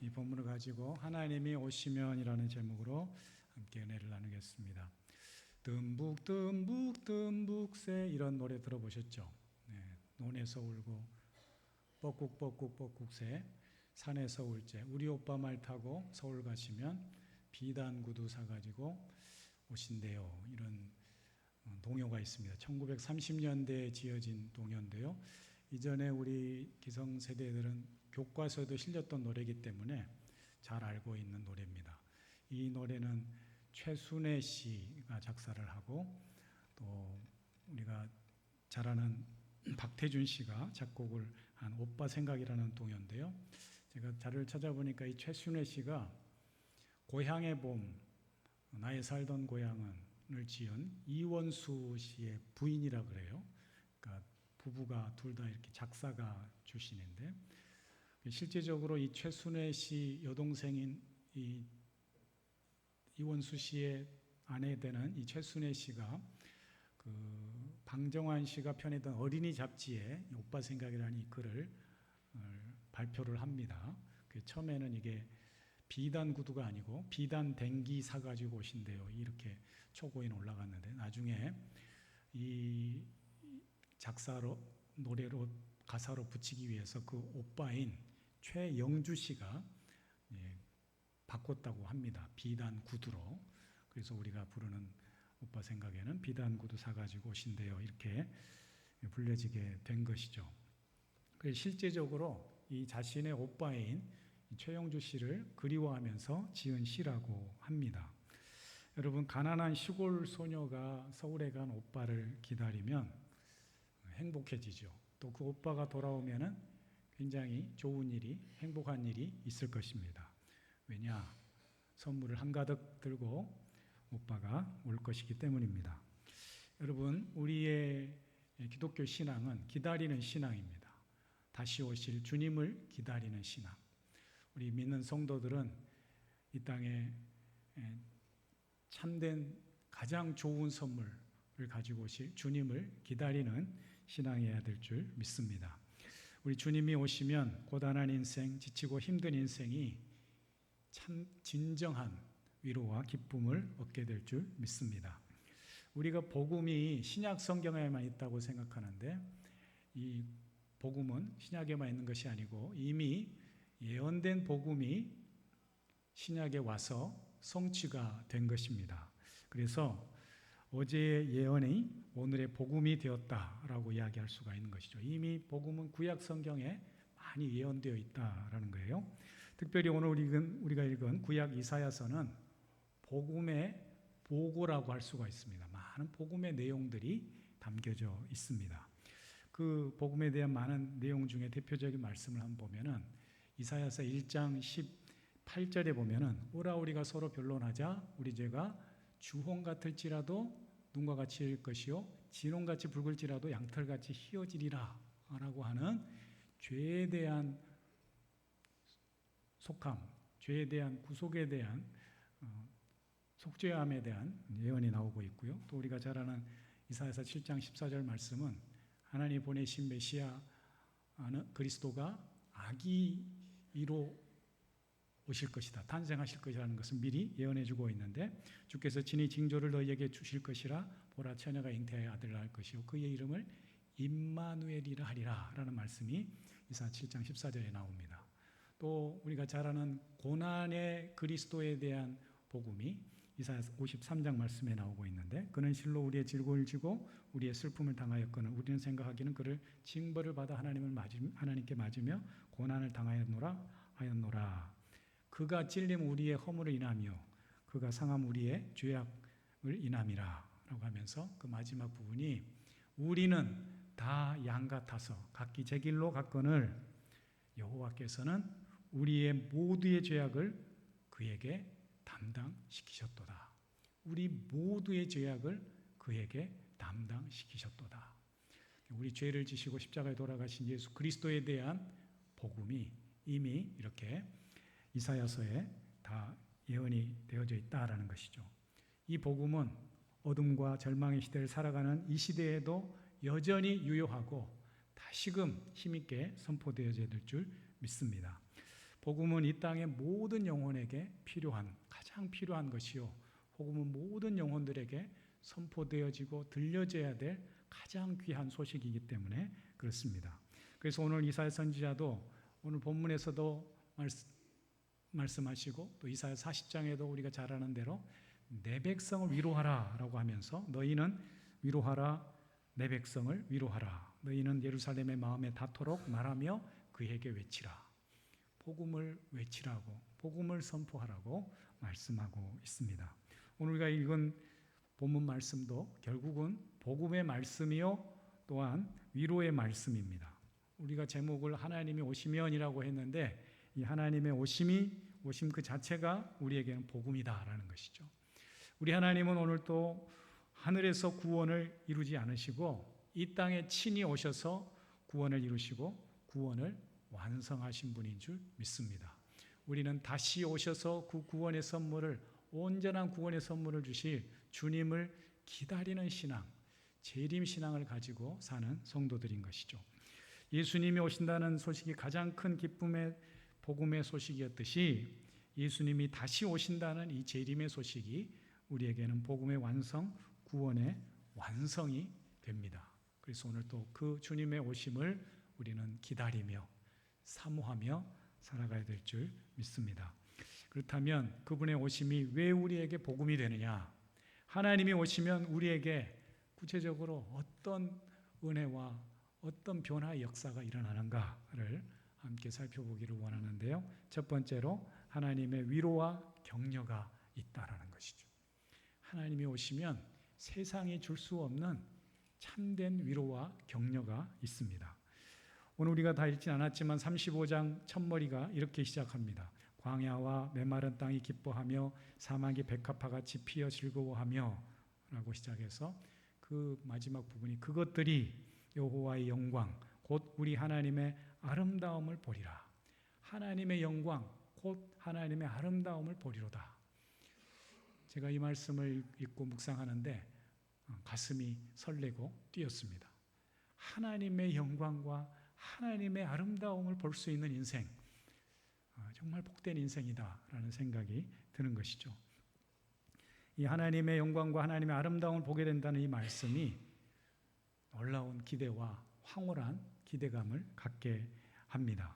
이 본문을 가지고 하나님이 오시면이라는 제목으로 함께 은혜를 나누겠습니다. 듬북 듬북 듬북새 이런 노래 들어보셨죠? 네, 논에서 울고 뻐꾹 뻐꾹 뻐꾹새 산에서 울제. 우리 오빠 말 타고 서울 가시면 비단 구두 사가지고 오신대요. 이런 동요가 있습니다. 1930년대에 지어진 동요인데요. 이전에 우리 기성세대들은 교과서에도 실렸던 노래이기 때문에 잘 알고 있는 노래입니다. 이 노래는 최순애 씨가 작사를 하고 또 우리가 잘 아는 박태준 씨가 작곡을 한 오빠 생각이라는 동요인데요. 제가 자료를 찾아보니까 이 최순애 씨가 고향의 봄, 나의 살던 고향은을 지은 이원수 씨의 부인이라 그래요. 그러니까 부부가 둘 다 이렇게 작사가 출신인데 실제적으로 이 최순애 씨 여동생인 이원수 씨의 아내 되는 이 최순애 씨가 그 방정환 씨가 펴내던 어린이 잡지에 오빠 생각이라는 이 글을 발표를 합니다. 처음에는 이게 비단 구두가 아니고 비단 댕기 사가지고 오신대요. 이렇게 초고인 올라갔는데 나중에 이 작사로 노래로 가사로 붙이기 위해서 그 오빠인 최영주 씨가 바꿨다고 합니다. 비단 구두로. 그래서 우리가 부르는 오빠 생각에는 비단 구두 사가지고 오신대요. 이렇게 불려지게 된 것이죠. 그래서 실제적으로 이 자신의 오빠인 최영주 씨를 그리워하면서 지은 시라고 합니다. 여러분, 가난한 시골 소녀가 서울에 간 오빠를 기다리면 행복해지죠. 또 그 오빠가 돌아오면은 굉장히 좋은 일이, 행복한 일이 있을 것입니다. 왜냐? 선물을 한가득 들고 오빠가 올 것이기 때문입니다. 여러분, 우리의 기독교 신앙은 기다리는 신앙입니다. 다시 오실 주님을 기다리는 신앙. 우리 믿는 성도들은 이 땅에 참된 가장 좋은 선물을 가지고 오실 주님을 기다리는 신앙이어야 될 줄 믿습니다. 우리 주님이 오시면 고단한 인생, 지치고 힘든 인생이 참 진정한 위로와 기쁨을 얻게 될 줄 믿습니다. 우리가 복음이 신약 성경에만 있다고 생각하는데 이 복음은 신약에만 있는 것이 아니고 이미 예언된 복음이 신약에 와서 성취가 된 것입니다. 그래서 어제의 예언이 오늘의 복음이 되었다라고 이야기할 수가 있는 것이죠. 이미 복음은 구약 성경에 많이 예언되어 있다라는 거예요. 특별히 오늘 우리가 읽은 구약 이사야서는 복음의 보고라고 할 수가 있습니다. 많은 복음의 내용들이 담겨져 있습니다. 그 복음에 대한 많은 내용 중에 대표적인 말씀을 한번 보면은 이사야서 1장 18절에 보면은 오라 우리가 서로 변론하자 우리 죄가 주홍 같을지라도 눈과 같이 일 것이요 진홍같이 붉을지라도 양털같이 희어지리라 라고 하는 죄에 대한 속함, 죄에 대한 구속에 대한 속죄함에 대한 예언이 나오고 있고요. 또 우리가 잘 아는 이사야서 7장 14절 말씀은 하나님 보내신 메시아 그리스도가 아기로 오실 것이다. 탄생하실 것이라는 것을 미리 예언해 주고 있는데 주께서 친히 징조를 너희에게 주실 것이라 보라 처녀가 잉태하여 아들을 낳을 것이요 그의 이름을 임마누엘이라 하리라 라는 말씀이 이사야 7장 14절에 나옵니다. 또 우리가 잘 아는 고난의 그리스도에 대한 복음이 이사야 53장 말씀에 나오고 있는데 그는 실로 우리의 질고를 지고 우리의 슬픔을 당하였거늘 우리는 생각하기는 그를 징벌을 받아 하나님께 맞으며 고난을 당하였노라. 그가 찔림 우리의 허물을 인하며 그가 상함 우리의 죄악을 인함이라 라고 하면서 그 마지막 부분이 우리는 다 양 같아서 각기 제 길로 갔거늘 여호와께서는 우리의 모두의 죄악을 그에게 담당시키셨도다. 우리 모두의 죄악을 그에게 담당시키셨도다. 우리 죄를 지시고 십자가에 돌아가신 예수 그리스도에 대한 복음이 이미 이렇게 이사야서에 다 예언이 되어져 있다라는 것이죠. 이 복음은 어둠과 절망의 시대를 살아가는 이 시대에도 여전히 유효하고 다시금 힘있게 선포되어져야 될 줄 믿습니다. 복음은 이 땅의 모든 영혼에게 가장 필요한 것이요. 복음은 모든 영혼들에게 선포되어지고 들려져야 될 가장 귀한 소식이기 때문에 그렇습니다. 그래서 오늘 이사야 선지자도 오늘 본문에서도 말씀하시고 또 이사야 40장에도 우리가 잘 아는 대로 내 백성을 위로하라 라고 하면서 너희는 위로하라, 내 백성을 위로하라. 너희는 예루살렘의 마음에 닿도록 말하며 그에게 외치라. 복음을 외치라고, 복음을 선포하라고 말씀하고 있습니다. 오늘 우리가 읽은 본문 말씀도 결국은 복음의 말씀이요 또한 위로의 말씀입니다. 우리가 제목을 하나님이 오시면이라고 했는데 이 하나님의 오심 그 자체가 우리에게는 복음이다라는 것이죠. 우리 하나님은 오늘 또 하늘에서 구원을 이루지 않으시고 이 땅에 친히 오셔서 구원을 이루시고 구원을 완성하신 분인 줄 믿습니다. 우리는 다시 오셔서 그 구원의 선물을, 온전한 구원의 선물을 주실 주님을 기다리는 신앙, 재림 신앙을 가지고 사는 성도들인 것이죠. 예수님이 오신다는 소식이 가장 큰 기쁨의 복음의 소식이었듯이 예수님이 다시 오신다는 이 재림의 소식이 우리에게는 복음의 완성, 구원의 완성이 됩니다. 그래서 오늘 또 그 주님의 오심을 우리는 기다리며 사모하며 살아가야 될 줄 믿습니다. 그렇다면 그분의 오심이 왜 우리에게 복음이 되느냐? 하나님이 오시면 우리에게 구체적으로 어떤 은혜와 어떤 변화의 역사가 일어나는가를 함께 살펴보기를 원하는데요. 첫 번째로 하나님의 위로와 격려가 있다라는 것이죠. 하나님이 오시면 세상이 줄 수 없는 참된 위로와 격려가 있습니다. 오늘 우리가 다 읽진 않았지만 35장 첫머리가 이렇게 시작합니다. 광야와 메마른 땅이 기뻐하며 사막이 백합화같이 피어 즐거워하며 라고 시작해서 그 마지막 부분이 그것들이 여호와의 영광 곧 우리 하나님의 아름다움을 보리라. 하나님의 영광 곧 하나님의 아름다움을 보리로다. 제가 이 말씀을 읽고 묵상하는데 가슴이 설레고 뛰었습니다. 하나님의 영광과 하나님의 아름다움을 볼 수 있는 인생, 정말 복된 인생이다라는 생각이 드는 것이죠. 이 하나님의 영광과 하나님의 아름다움을 보게 된다는 이 말씀이 놀라운 기대와 황홀한 기대감을 갖게 합니다.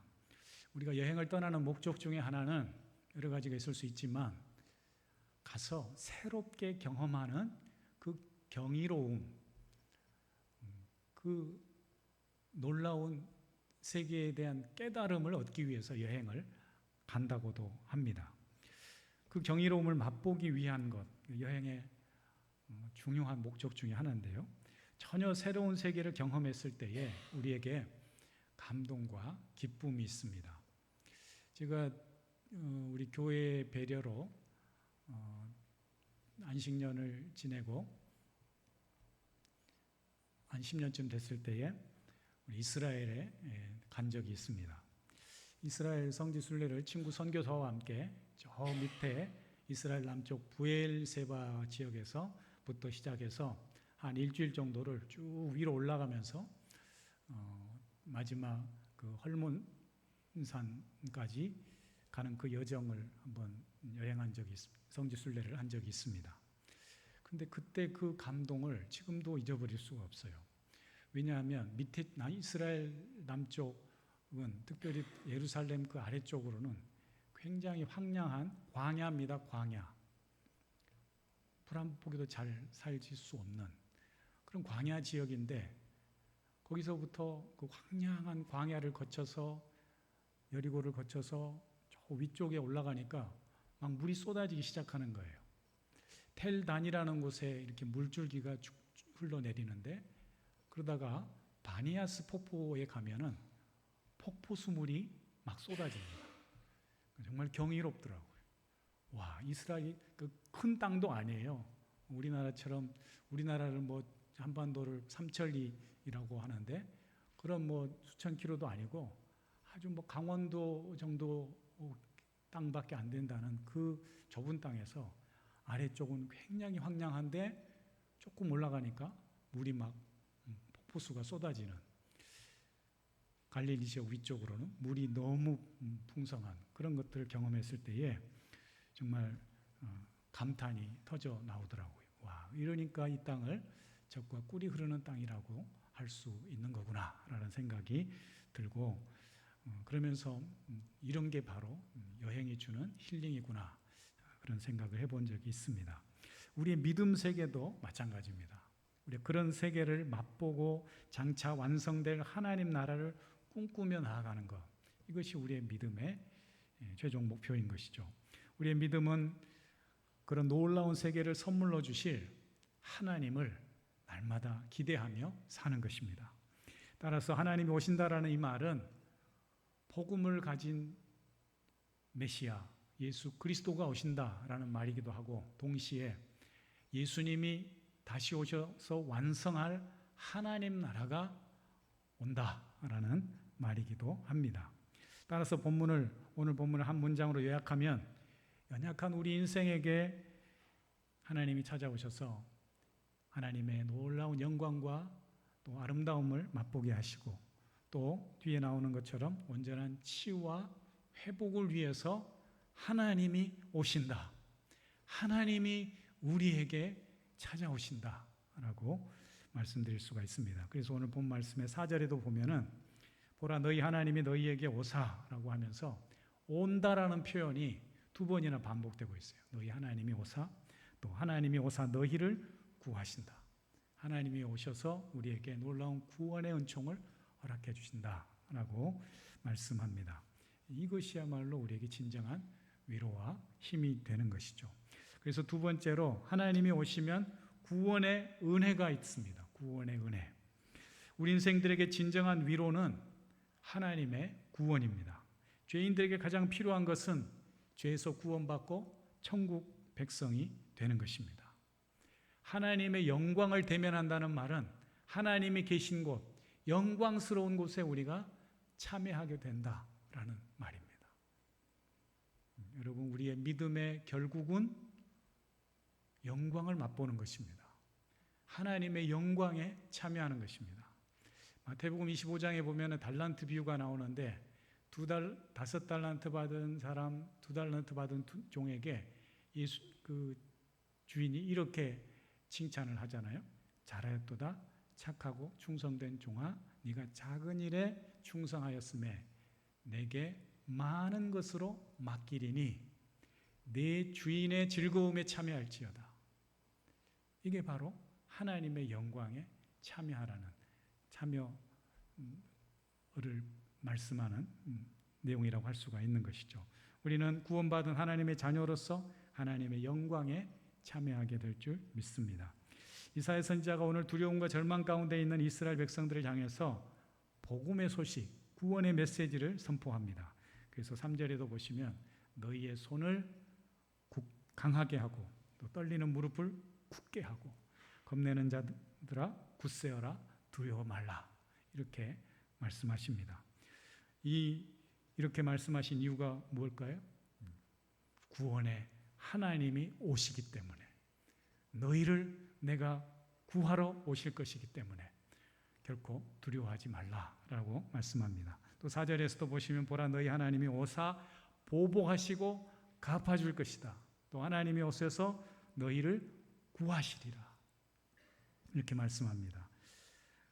우리가 여행을 떠나는 목적 중에 하나는 여러 가지가 있을 수 있지만 가서 새롭게 경험하는 그 경이로움, 그 놀라운 세계에 대한 깨달음을 얻기 위해서 여행을 간다고도 합니다. 그 경이로움을 맛보기 위한 것, 여행의 중요한 목적 중에 하나인데요. 전혀 새로운 세계를 경험했을 때에 우리에게 감동과 기쁨이 있습니다. 제가 우리 교회 배려로 안식년을 지내고 한 10년쯤 됐을 때에 이스라엘에 간 적이 있습니다. 이스라엘 성지 순례를 친구 선교사와 함께 저 밑에 이스라엘 남쪽 부엘세바 지역에서부터 시작해서 한 일주일 정도를 쭉 위로 올라가면서 마지막 그 헐몬산까지 가는 그 여정을 한번 여행한 적이 있습니다. 성지 순례를 한 적이 있습니다. 근데 그때 그 감동을 지금도 잊어버릴 수가 없어요. 왜냐하면 밑에 이스라엘 남쪽은 특별히 예루살렘 그 아래쪽으로는 굉장히 황량한 광야입니다. 광야. 불 한 포기도 잘 살질 수 없는 그런 광야 지역인데 거기서부터 그 황량한 광야를 거쳐서 여리고를 거쳐서 저 위쪽에 올라가니까 막 물이 쏟아지기 시작하는 거예요. 텔단이라는 곳에 이렇게 물줄기가 쭉 흘러내리는데 그러다가 바니아스 폭포에 가면은 폭포수물이 막 쏟아집니다. 정말 경이롭더라고요. 와, 이스라엘이 그 큰 땅도 아니에요. 우리나라처럼 우리나라를 뭐 한반도를 삼천리라고 하는데 그런 뭐 수천 킬로도 아니고 아주 뭐 강원도 정도 땅밖에 안 된다는 그 좁은 땅에서 아래쪽은 굉장히 황량한데 조금 올라가니까 물이 막 폭포수가 쏟아지는 갈릴리 지역 위쪽으로는 물이 너무 풍성한 그런 것들을 경험했을 때에 정말 감탄이 터져 나오더라고요. 와, 이러니까 이 땅을 젖과 꿀이 흐르는 땅이라고 할 수 있는 거구나라는 생각이 들고, 그러면서 이런 게 바로 여행이 주는 힐링이구나, 그런 생각을 해본 적이 있습니다. 우리의 믿음 세계도 마찬가지입니다. 우리 그런 세계를 맛보고 장차 완성될 하나님 나라를 꿈꾸며 나아가는 것, 이것이 우리의 믿음의 최종 목표인 것이죠. 우리의 믿음은 그런 놀라운 세계를 선물로 주실 하나님을 날마다 기대하며 사는 것입니다. 따라서 하나님이 오신다라는 이 말은 복음을 가진 메시아 예수 그리스도가 오신다라는 말이기도 하고, 동시에 예수님이 다시 오셔서 완성할 하나님 나라가 온다라는 말이기도 합니다. 따라서 오늘 본문을 한 문장으로 요약하면, 연약한 우리 인생에게 하나님이 찾아오셔서 하나님의 놀라운 영광과 또 아름다움을 맛보게 하시고, 또 뒤에 나오는 것처럼 온전한 치유와 회복을 위해서 하나님이 오신다, 하나님이 우리에게 찾아오신다라고 말씀드릴 수가 있습니다. 그래서 오늘 본 말씀의 4절에도 보면은 보라 너희 하나님이 너희에게 오사라고 하면서 온다라는 표현이 2번이나 반복되고 있어요. 너희 하나님이 오사, 또 하나님이 오사 너희를 구하신다. 하나님이 오셔서 우리에게 놀라운 구원의 은총을 허락해 주신다라고 말씀합니다. 이것이야말로 우리에게 진정한 위로와 힘이 되는 것이죠. 그래서 두 번째로 하나님이 오시면 구원의 은혜가 있습니다. 구원의 은혜. 우리 인생들에게 진정한 위로는 하나님의 구원입니다. 죄인들에게 가장 필요한 것은 죄에서 구원받고 천국 백성이 되는 것입니다. 하나님의 영광을 대면한다는 말은 하나님이 계신 곳, 영광스러운 곳에 우리가 참여하게 된다라는 말입니다. 여러분, 우리의 믿음의 결국은 영광을 맛보는 것입니다. 하나님의 영광에 참여하는 것입니다. 마태복음 25장에 보면 달란트 비유가 나오는데 5달란트 받은 사람, 2달란트 받은 종에게 그 주인이 이렇게 칭찬을 하잖아요. 잘하였도다 착하고 충성된 종아, 네가 작은 일에 충성하였음에 내게 많은 것으로 맡기리니 네 주인의 즐거움에 참여할지어다. 이게 바로 하나님의 영광에 참여하라는 참여를 말씀하는 내용이라고 할 수가 있는 것이죠. 우리는 구원받은 하나님의 자녀로서 하나님의 영광에 참여하게 될 줄 믿습니다. 이사야 선지자가 오늘 두려움과 절망 가운데 있는 이스라엘 백성들을 향해서 복음의 소식, 구원의 메시지를 선포합니다. 그래서 3절에도 보시면 너희의 손을 강하게 하고 또 떨리는 무릎을 굳게 하고 겁내는 자들아 굳세어라 두려워 말라, 이렇게 말씀하십니다. 이렇게 말씀하신 이유가 무엇일까요? 구원의 하나님이 오시기 때문에, 너희를 내가 구하러 오실 것이기 때문에 결코 두려워하지 말라라고 말씀합니다. 또 4절에서도 보시면 보라 너희 하나님이 오사 보복하시고 갚아줄 것이다. 또 하나님이 오셔서 너희를 구하시리라, 이렇게 말씀합니다.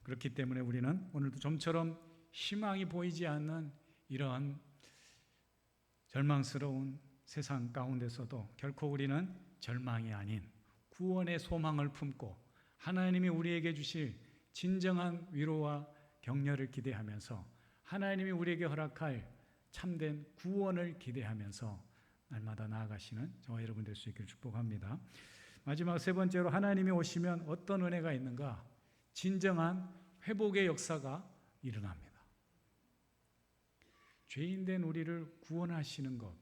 그렇기 때문에 우리는 오늘도 좀처럼 희망이 보이지 않는 이러한 절망스러운 세상 가운데서도 결코 우리는 절망이 아닌 구원의 소망을 품고 하나님이 우리에게 주실 진정한 위로와 격려를 기대하면서 하나님이 우리에게 허락할 참된 구원을 기대하면서 날마다 나아가시는 저와 여러분 될 수 있기를 축복합니다. 마지막 세 번째로 하나님이 오시면 어떤 은혜가 있는가? 진정한 회복의 역사가 일어납니다. 죄인된 우리를 구원하시는 것,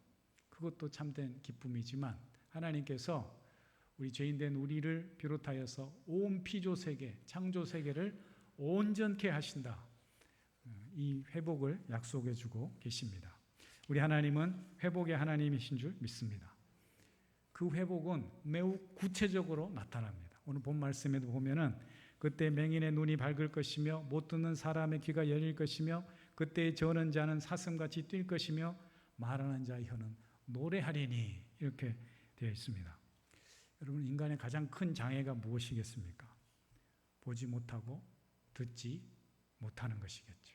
그것도 참된 기쁨이지만 하나님께서 우리 죄인된 우리를 비롯하여서 온 피조세계, 창조세계를 온전케 하신다, 이 회복을 약속해 주고 계십니다. 우리 하나님은 회복의 하나님이신 줄 믿습니다. 그 회복은 매우 구체적으로 나타납니다. 오늘 본 말씀에도 보면은 그때 맹인의 눈이 밝을 것이며 못 듣는 사람의 귀가 열릴 것이며 그때 저는 자는 사슴같이 뛸 것이며 말하는 자의 혀는 노래하리니 이렇게 되어 있습니다. 여러분, 인간의 가장 큰 장애가 무엇이겠습니까? 보지 못하고 듣지 못하는 것이겠죠.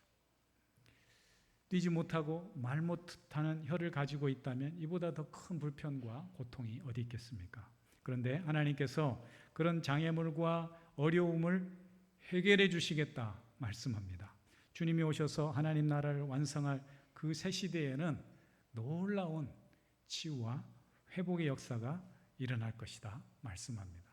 뛰지 못하고 말 못하는 혀를 가지고 있다면 이보다 더 큰 불편과 고통이 어디 있겠습니까? 그런데 하나님께서 그런 장애물과 어려움을 해결해 주시겠다 말씀합니다. 주님이 오셔서 하나님 나라를 완성할 그 새 시대에는 놀라운 치유와 회복의 역사가 일어날 것이다 말씀합니다.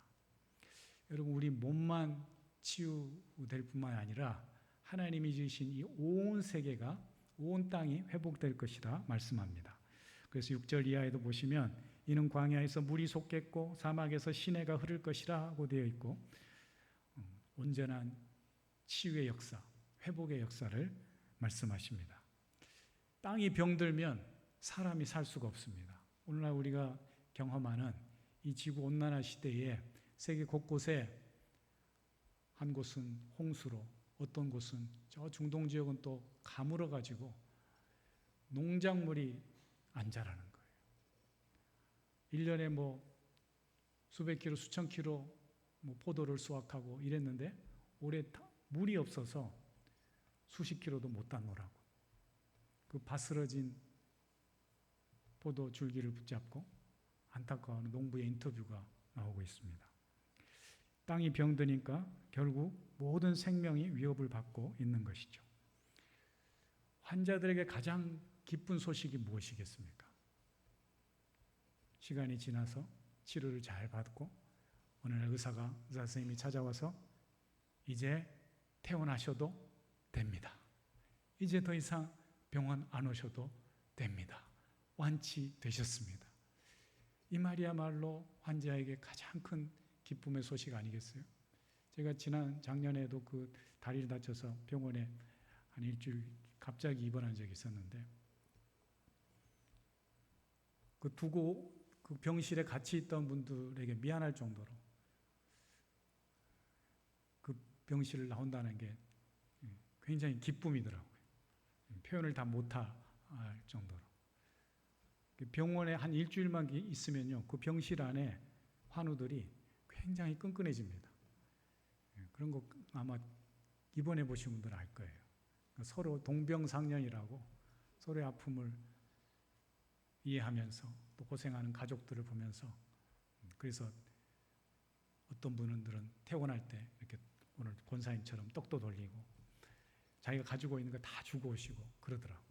여러분, 우리 몸만 치유될 뿐만 아니라 하나님이 지으신 이 온 세계가, 온 땅이 회복될 것이다 말씀합니다. 그래서 6절 이하에도 보시면 이는 광야에서 물이 솟겠고 사막에서 시내가 흐를 것이라고 되어 있고, 온전한 치유의 역사, 회복의 역사를 말씀하십니다. 땅이 병들면 사람이 살 수가 없습니다. 오늘날 우리가 경험하는 이 지구 온난화 시대에 세계 곳곳에 한 곳은 홍수로, 어떤 곳은 저 중동 지역은 또 가물어 가지고 농작물이 안 자라는 거예요. 1년에 뭐 수백 킬로, 수천 킬로 포도를 수확하고 이랬는데 올해 물이 없어서 수십 킬로도 못 따노라고. 그 바스러진 포도 줄기를 붙잡고 안타까워하는 농부의 인터뷰가 나오고 있습니다. 땅이 병드니까 결국 모든 생명이 위협을 받고 있는 것이죠. 환자들에게 가장 기쁜 소식이 무엇이겠습니까? 시간이 지나서 치료를 잘 받고 어느 날 의사 선생님이 찾아와서 이제 퇴원하셔도 됩니다. 이제 더 이상 병원 안 오셔도 됩니다. 완치되셨습니다. 이 말이야말로 환자에게 가장 큰 기쁨의 소식 아니겠어요? 제가 작년에도 그 다리를 다쳐서 병원에 한 일주일 갑자기 입원한 적이 있었는데, 그 두고 그 병실에 같이 있던 분들에게 미안할 정도로 그 병실을 나온다는 게 굉장히 기쁨이더라고요. 표현을 다 못할 정도로. 병원에 한 일주일만 있으면요, 그 병실 안에 환우들이 굉장히 끈끈해집니다. 그런 거 아마 입원해 보신 분들은 알 거예요. 서로 동병상련이라고 서로의 아픔을 이해하면서 또 고생하는 가족들을 보면서, 그래서 어떤 분들은 퇴원할 때 이렇게 오늘 권사님처럼 떡도 돌리고 자기가 가지고 있는 거 다 주고 오시고 그러더라고요.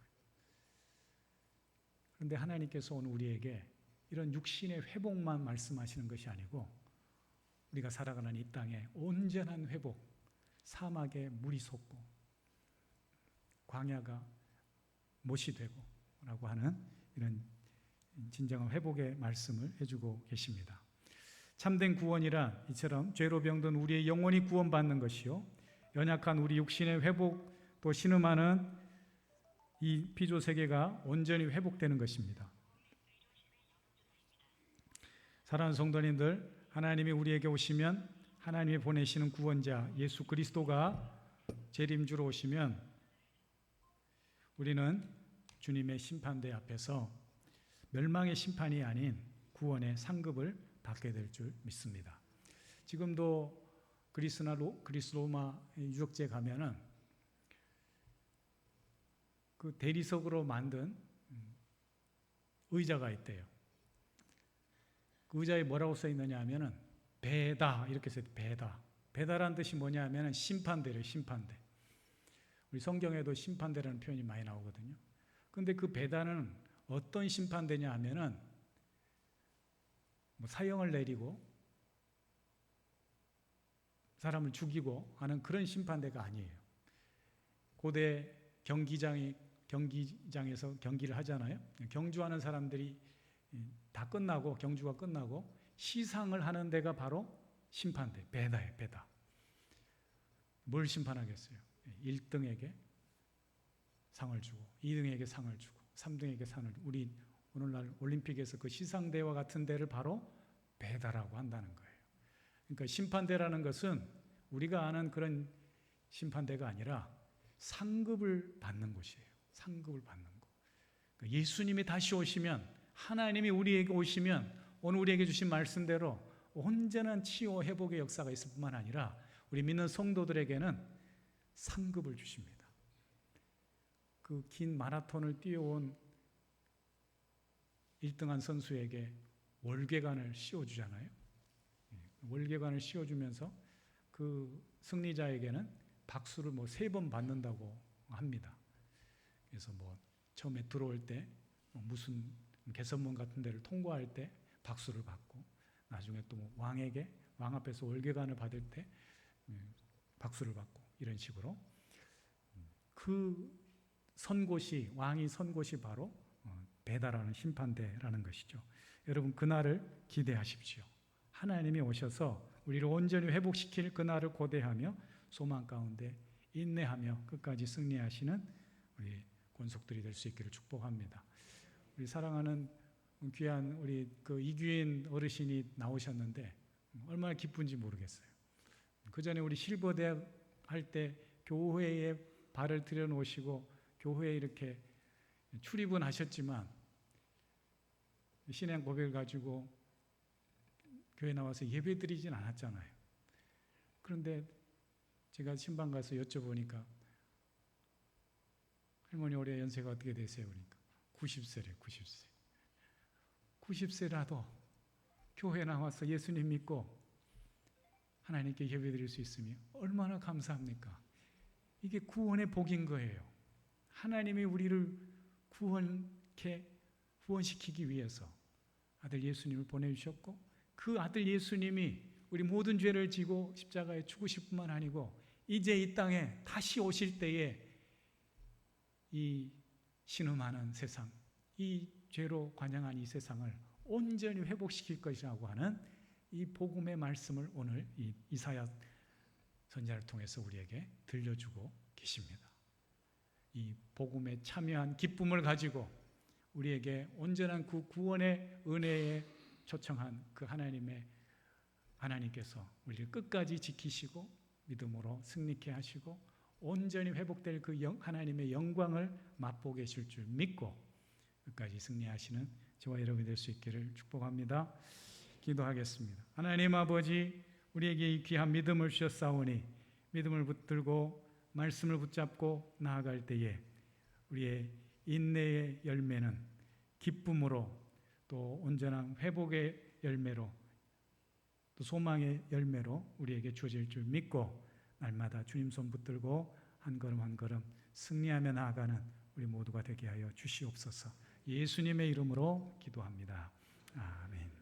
그런데 하나님께서 오늘 우리에게 이런 육신의 회복만 말씀하시는 것이 아니고 우리가 살아가는 이 땅에 온전한 회복, 사막에 물이 솟고 광야가 못이 되고 라고 하는 이런 진정한 회복의 말씀을 해주고 계십니다. 참된 구원이란 이처럼 죄로 병든 우리의 영혼이 구원받는 것이요, 연약한 우리 육신의 회복 또 신음하는 이 피조 세계가 온전히 회복되는 것입니다. 사랑하는 성도님들, 하나님이 우리에게 오시면, 하나님이 보내시는 구원자 예수 그리스도가 재림주로 오시면 우리는 주님의 심판대 앞에서 멸망의 심판이 아닌 구원의 상급을 받게 될 줄 믿습니다. 지금도 그리스 로마 유적지에 가면은 그 대리석으로 만든 의자가 있대요. 그 의자에 뭐라고 써 있느냐 하면은 배다 이렇게 써 있어요. 배다. 배다라는 뜻이 뭐냐 하면은 심판대래요. 심판대. 우리 성경에도 심판대라는 표현이 많이 나오거든요. 근데 그 배다는 어떤 심판대냐 하면은 뭐 사형을 내리고 사람을 죽이고 하는 그런 심판대가 아니에요. 고대 경기장에서 경기를 하잖아요. 경주하는 사람들이 다 끝나고, 경주가 끝나고 시상을 하는 데가 바로 심판대, 배다예요. 배다. 뭘 심판하겠어요? 1등에게 상을 주고 2등에게 상을 주고 3등에게 상을 주고, 우리 오늘날 올림픽에서 그 시상대와 같은 데를 바로 배다라고 한다는 거예요. 그러니까 심판대라는 것은 우리가 아는 그런 심판대가 아니라 상급을 받는 곳이에요. 상급을 받는 곳. 예수님이 다시 오시면, 하나님이 우리에게 오시면 오늘 우리에게 주신 말씀대로 온전한 치유 회복의 역사가 있을 뿐만 아니라 우리 믿는 성도들에게는 상급을 주십니다. 그 긴 마라톤을 뛰어온 1등한 선수에게 월계관을 씌워주잖아요. 월계관을 씌워주면서 그 승리자에게는 박수를 3번 받는다고 합니다. 그래서 처음에 들어올 때 무슨 개선문 같은 데를 통과할 때 박수를 받고, 나중에 또 왕에게, 왕 앞에서 월계관을 받을 때 박수를 받고, 이런 식으로 그 선 곳이, 왕이 선 곳이 바로 배달하는 심판대라는 것이죠. 여러분, 그날을 기대하십시오. 하나님이 오셔서 우리를 온전히 회복시킬 그날을 고대하며 소망 가운데 인내하며 끝까지 승리하시는 우리 권속들이 될 수 있기를 축복합니다. 우리 사랑하는 귀한 우리 그 이규인 어르신이 나오셨는데 얼마나 기쁜지 모르겠어요. 그 전에 우리 실버대 할 때 교회에 발을 들여놓으시고 교회에 이렇게 출입은 하셨지만 신앙 고백을 가지고 교회 나와서 예배 드리진 않았잖아요. 그런데 제가 신방 가서 여쭤보니까 할머니 올해 연세가 어떻게 되세요? 그러니까 90세래요. 90세. 90세라도 교회 나와서 예수님 믿고 하나님께 예배 드릴 수 있으면 얼마나 감사합니까? 이게 구원의 복인 거예요. 하나님이 우리를 구원시키기 위해서 아들 예수님을 보내주셨고, 그 아들 예수님이 우리 모든 죄를 지고 십자가에 죽으실 뿐만 아니고 이제 이 땅에 다시 오실 때에 이 신음하는 세상, 이 죄로 관영한 이 세상을 온전히 회복시킬 것이라고 하는 이 복음의 말씀을 오늘 이 이사야 선지자를 통해서 우리에게 들려주고 계십니다. 이 복음에 참여한 기쁨을 가지고 우리에게 온전한 그 구원의 은혜에 초청한 그 하나님께서 우리를 끝까지 지키시고 믿음으로 승리케 하시고 온전히 회복될 그 하나님의 영광을 맛보게 하실 줄 믿고 끝까지 승리하시는 저와 여러분이 될 수 있기를 축복합니다. 기도하겠습니다. 하나님 아버지, 우리에게 이 귀한 믿음을 주셨사오니 믿음을 붙들고 말씀을 붙잡고 나아갈 때에 우리의 인내의 열매는 기쁨으로, 또 온전한 회복의 열매로, 또 소망의 열매로 우리에게 주어질 줄 믿고 날마다 주님 손 붙들고 한 걸음 한 걸음 승리하며 나아가는 우리 모두가 되게 하여 주시옵소서. 예수님의 이름으로 기도합니다. 아멘.